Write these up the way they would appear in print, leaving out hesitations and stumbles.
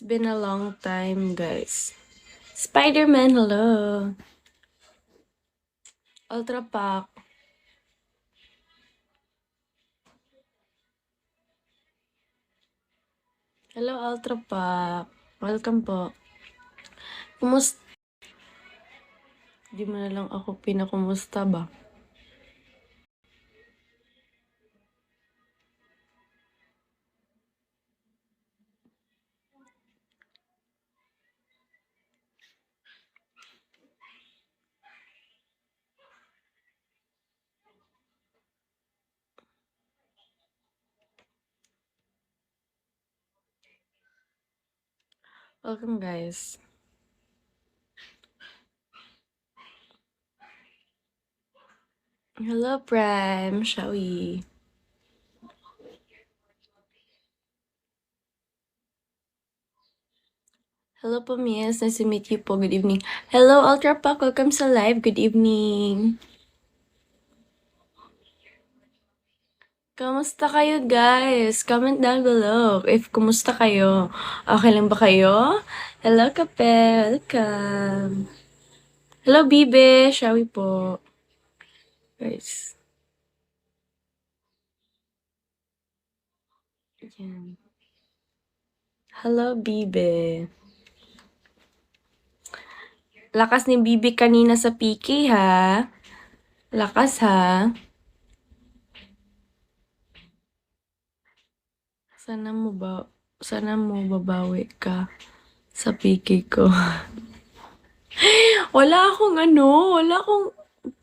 It's been a long time, guys. Spider-Man, hello. Ultra Pack. Hello, Ultra Pack. Welcome po. Kumusta? Di mo na lang ako pinakumusta ba? Welcome, guys. Hello, Prime. Shall we? Hello po, Miss. Nice to meet you po. Good evening. Hello, Ultra Pack. Welcome sa live. Good evening. Kamusta kayo, guys? Comment down below if kumusta kayo. Okay lang ba kayo? Hello, Kape. Welcome. Hello, Bibe. Shall we po? Guys. Yan. Hello, Bibe. Lakas ni Bibi kanina sa PK, ha? Lakas, ha? Sana mo babawi ka sa PK ko. Wala akong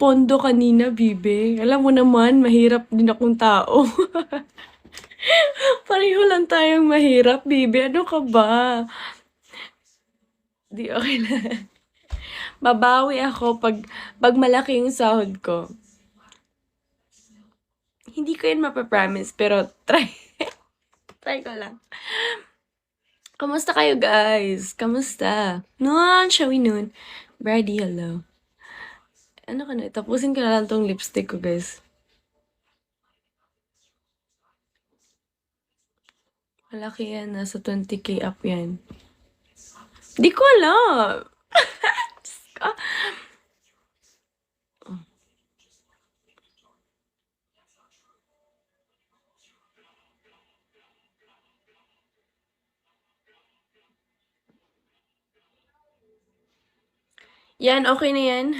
pondo kanina, Bibe. Alam mo naman, mahirap din akong tao. Pareho lang tayong mahirap, Bibe. Ano ka ba? Di okay na. Babawi ako pag malaki yung sahod ko. Hindi ko yun mapapromise, pero try. Try ko lang. Kamusta kayo, guys? Kamusta? Noon, shall we noon? Brady, hello. Ano ka na? Tapusin ko na lang tong lipstick ko, guys. Malaki yan. Nasa 20k up yan. Di ko alam. Diyos ko. Yan, okay na yan.